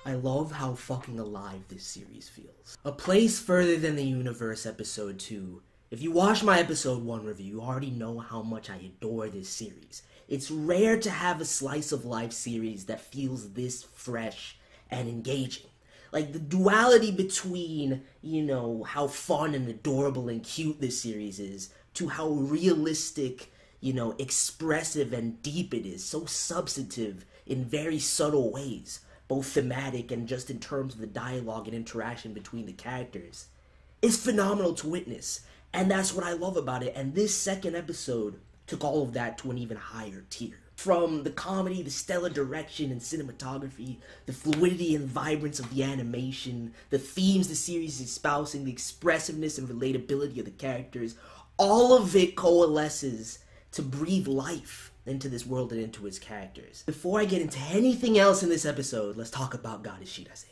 I love how fucking alive this series feels. A Place Further Than the Universe Episode 2. If you watched my Episode 1 review, you already know how much I adore this series. It's rare to have a slice of life series that feels this fresh and engaging. Like, the duality between, how fun and adorable and cute this series is, to how realistic, expressive and deep it is. So substantive in very subtle ways, both thematic and just in terms of the dialogue and interaction between the characters, is phenomenal to witness. And that's what I love about it. And this second episode took all of that to an even higher tier. From the comedy, the stellar direction and cinematography, the fluidity and vibrance of the animation, the themes the series is espousing, the expressiveness and relatability of the characters, all of it coalesces to breathe life into this world and into its characters. Before I get into anything else in this episode, let's talk about Goddess Shirase.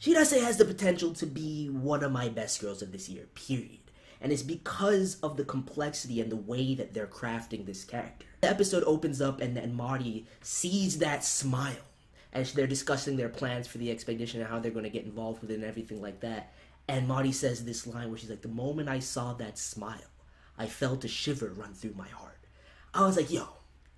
Shirase has the potential to be one of my best girls of this year, period. And it's because of the complexity and the way that they're crafting this character. The episode opens up and Marty sees that smile as they're discussing their plans for the expedition and how they're going to get involved with it and everything like that. And Marty says this line where she's like, "The moment I saw that smile, I felt a shiver run through my heart." I was like, yo,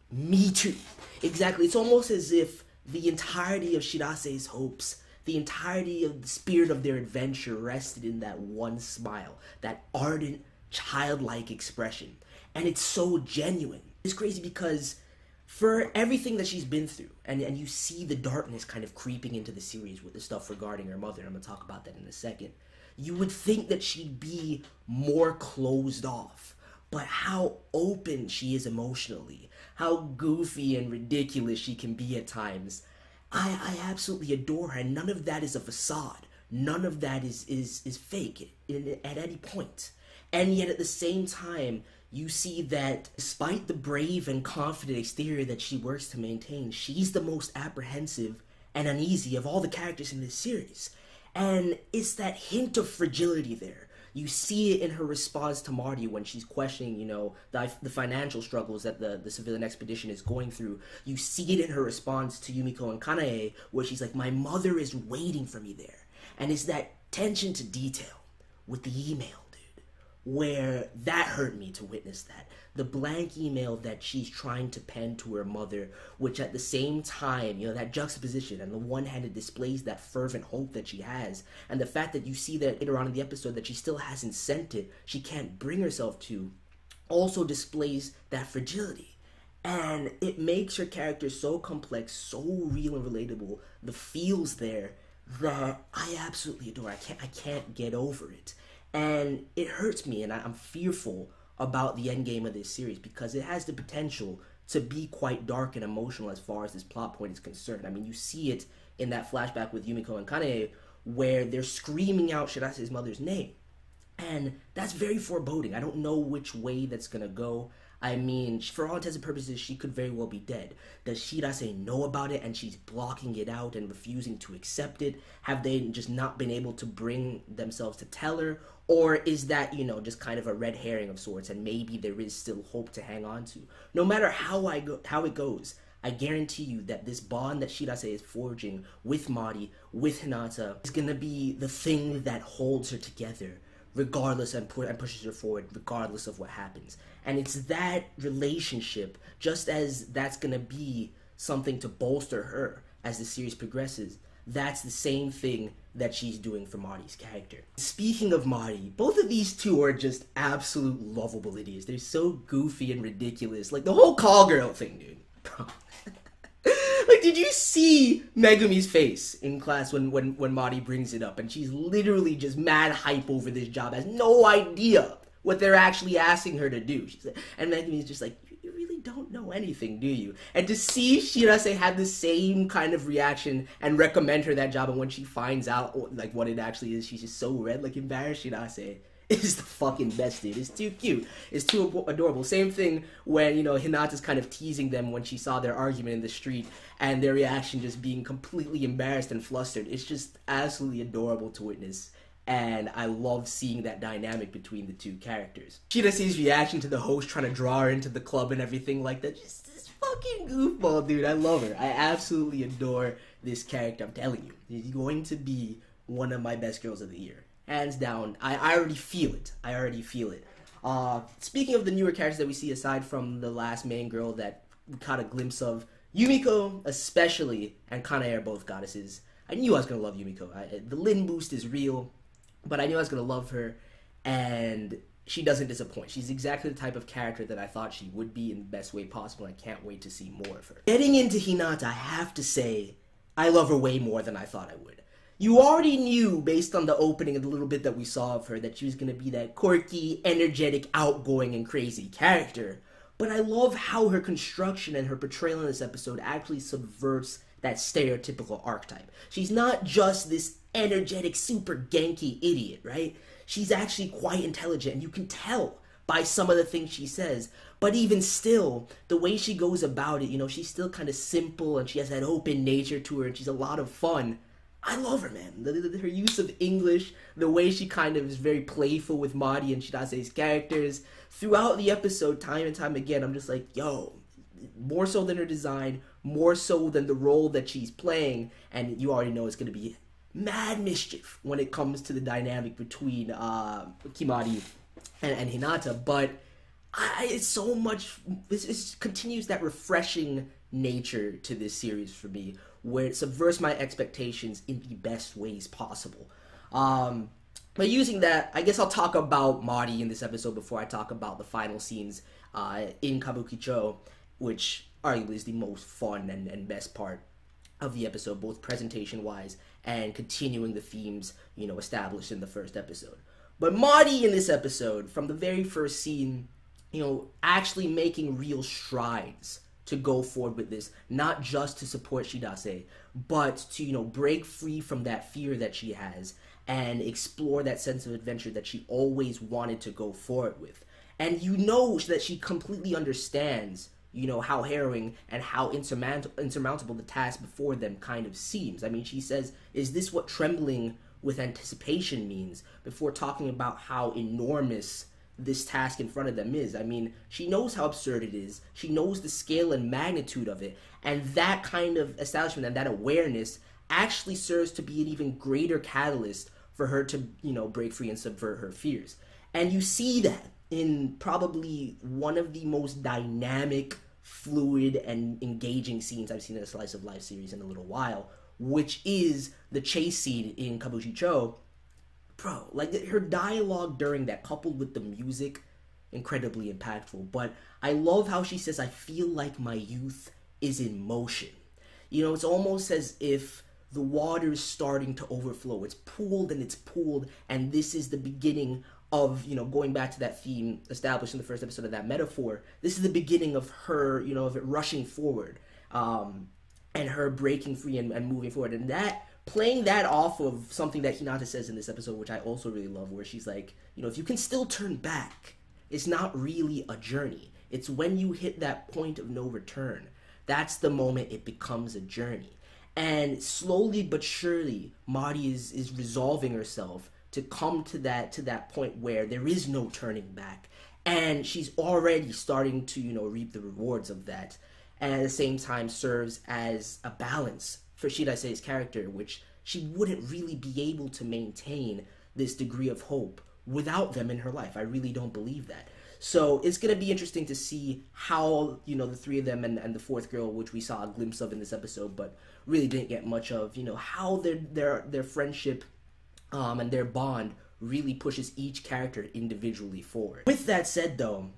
me too. Exactly. It's almost as if the entirety of Shirase's hopes, the entirety of the spirit of their adventure rested in that one smile, that ardent, childlike expression. And it's so genuine. It's crazy because for everything that she's been through, and you see the darkness kind of creeping into the series with the stuff regarding her mother, and I'm going to talk about that in a second, you would think that she'd be more closed off. But how open she is emotionally, how goofy and ridiculous she can be at times, I absolutely adore her, and none of that is a facade. None of that is fake at any point. And yet at the same time, you see that despite the brave and confident exterior that she works to maintain, she's the most apprehensive and uneasy of all the characters in this series. And it's that hint of fragility there. You see it in her response to Marty when she's questioning, the financial struggles that the civilian expedition is going through. You see it in her response to Yumiko and Kanae, where she's like, "My mother is waiting for me there." And it's that attention to detail with the email, dude, where that hurt me to witness that. The blank email that she's trying to pen to her mother, which at the same time, that juxtaposition, on the one hand, it displays that fervent hope that she has, and the fact that you see that later on in the episode that she still hasn't sent it, she can't bring herself to, also displays that fragility. And it makes her character so complex, so real and relatable, the feels there, that I absolutely adore. I can't get over it. And it hurts me, and I'm fearful about the end game of this series because it has the potential to be quite dark and emotional as far as this plot point is concerned. I mean, you see it in that flashback with Yumiko and Kanae where they're screaming out Shirase's mother's name. And that's very foreboding. I don't know which way that's going to go. I mean, for all intents and purposes, she could very well be dead. Does Shirase know about it and she's blocking it out and refusing to accept it? Have they just not been able to bring themselves to tell her? Or is that, just kind of a red herring of sorts and maybe there is still hope to hang on to? No matter how it goes, I guarantee you that this bond that Shirase is forging with Marty, with Hinata, is going to be the thing that holds her together regardless and pushes her forward regardless of what happens. And it's that relationship, just as that's going to be something to bolster her as the series progresses, that's the same thing that she's doing for Marty's character. Speaking of Marty, both of these two are just absolute lovable idiots. They're so goofy and ridiculous. Like the whole call girl thing, dude. Bro. Like, did you see Megumi's face in class when Marty brings it up? And she's literally just mad hype over this job, has no idea what they're actually asking her to do. And Megumi's just like, you really don't know anything, do you? And to see Shirase have the same kind of reaction and recommend her that job, and when she finds out like what it actually is, she's just so red, like embarrassed. Shirase is the fucking best, dude. It's too cute. It's too adorable. Same thing when, Hinata's kind of teasing them when she saw their argument in the street and their reaction just being completely embarrassed and flustered. It's just absolutely adorable to witness. And I love seeing that dynamic between the two characters. Shirase's reaction to the host trying to draw her into the club and everything like that, just fucking goofball, dude. I love her. I absolutely adore this character. I'm telling you, she's going to be one of my best girls of the year, hands down. I already feel it. Speaking of the newer characters that we see aside from the last main girl that we caught a glimpse of, Yumiko especially and Kanae are both goddesses. I knew I was gonna love Yumiko. The Lin boost is real, but I knew I was gonna love her, and she doesn't disappoint. She's exactly the type of character that I thought she would be in the best way possible. I can't wait to see more of her. Getting into Hinata, I have to say, I love her way more than I thought I would. You already knew, based on the opening and the little bit that we saw of her, that she was going to be that quirky, energetic, outgoing, and crazy character. But I love how her construction and her portrayal in this episode actually subverts that stereotypical archetype. She's not just this energetic, super Genki idiot, right? She's actually quite intelligent, and you can tell by some of the things she says. But even still, the way she goes about it, you know, she's still kind of simple, and she has that open nature to her, and she's a lot of fun. I love her, man. Her use of English, the way she kind of is very playful with Mari and Shirase's characters. Throughout the episode, time and time again, I'm just like, yo, more so than her design, more so than the role that she's playing, and you already know it's going to be mad mischief when it comes to the dynamic between Kimari and Hinata, but it's so much, it continues that refreshing nature to this series for me, where it subverts my expectations in the best ways possible. But using that, I guess I'll talk about Mari in this episode before I talk about the final scenes in Kabukicho, which arguably is the most fun and best part of the episode, both presentation-wise and continuing the themes, you know, established in the first episode. But Mari in this episode, from the very first scene, you know, actually making real strides to go forward with this, not just to support Shirase, but to, you know, break free from that fear that she has and explore that sense of adventure that she always wanted to go forward with. And you know that she completely understands, you know, how harrowing and how insurmountable the task before them kind of seems. I mean, she says, is this what trembling with anticipation means, before talking about how enormous this task in front of them is. I mean, she knows how absurd it is. She knows the scale and magnitude of it. And that kind of establishment and that awareness actually serves to be an even greater catalyst for her to, you know, break free and subvert her fears. And you see that in probably one of the most dynamic, fluid, and engaging scenes I've seen in a Slice of Life series in a little while, which is the chase scene in Kabukicho. Bro, like, her dialogue during that, coupled with the music, incredibly impactful. But I love how she says, I feel like my youth is in motion. You know, it's almost as if the water is starting to overflow. It's pooled, and this is the beginning of, you know, going back to that theme established in the first episode of that metaphor. This is the beginning of her, you know, of it rushing forward, and her breaking free and moving forward. And that, playing that off of something that Hinata says in this episode, which I also really love, where she's like, you know, if you can still turn back, it's not really a journey. It's when you hit that point of no return. That's the moment it becomes a journey. And slowly but surely, Mari is resolving herself to come to that point where there is no turning back. And she's already starting to, you know, reap the rewards of that. And at the same time serves as a balance for Shirase's character, which she wouldn't really be able to maintain this degree of hope without them in her life. I really don't believe that. So it's going to be interesting to see how, you know, the three of them and the fourth girl, which we saw a glimpse of in this episode, but really didn't get much of, you know, how their friendship and their bond really pushes each character individually forward. With that said, though,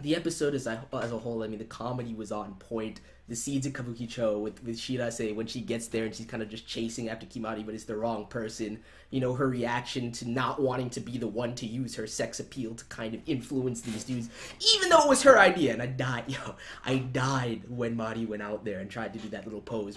the episode as a whole, I mean, the comedy was on point. The scenes in Kabukicho with Shirase, when she gets there and she's kind of just chasing after Kimari, but it's the wrong person. You know, her reaction to not wanting to be the one to use her sex appeal to kind of influence these dudes, even though it was her idea. And I died when Mari went out there and tried to do that little pose.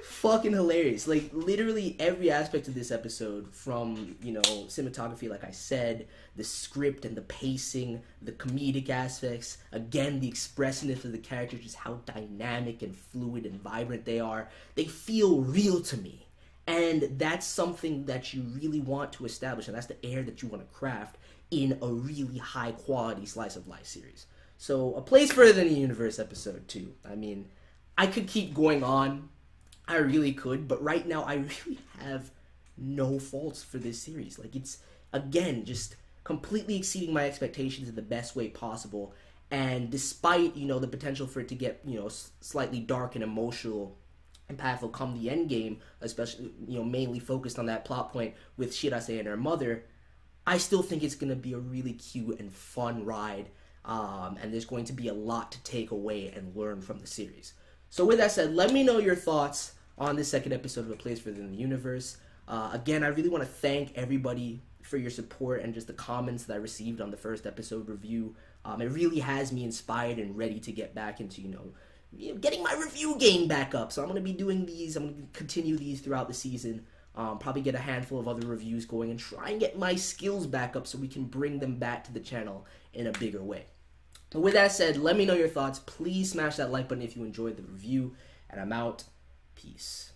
Fucking hilarious. Like, literally every aspect of this episode, from, you know, cinematography, like I said, the script and the pacing, the comedic aspects, again, the expressiveness of the characters, just how dynamic and fluid and vibrant they are. They feel real to me. And that's something that you really want to establish, and that's the air that you want to craft in a really high quality Slice of Life series. So, A Place Further Than the Universe episode 2. I mean, I could keep going on. I really could, but right now I really have no faults for this series. Like, it's, again, just completely exceeding my expectations in the best way possible. And despite, the potential for it to get, slightly dark and emotional, impactful come the end game, especially, mainly focused on that plot point with Shirase and her mother, I still think it's going to be a really cute and fun ride, and there's going to be a lot to take away and learn from the series. So with that said, let me know your thoughts on this second episode of A Place Within the Universe. Again, I really want to thank everybody for your support and just the comments that I received on the first episode review. It really has me inspired and ready to get back into, getting my review game back up. So I'm going to be doing these. I'm going to continue these throughout the season. Probably get a handful of other reviews going and try and get my skills back up so we can bring them back to the channel in a bigger way. But with that said, let me know your thoughts. Please smash that like button if you enjoyed the review. And I'm out. Peace.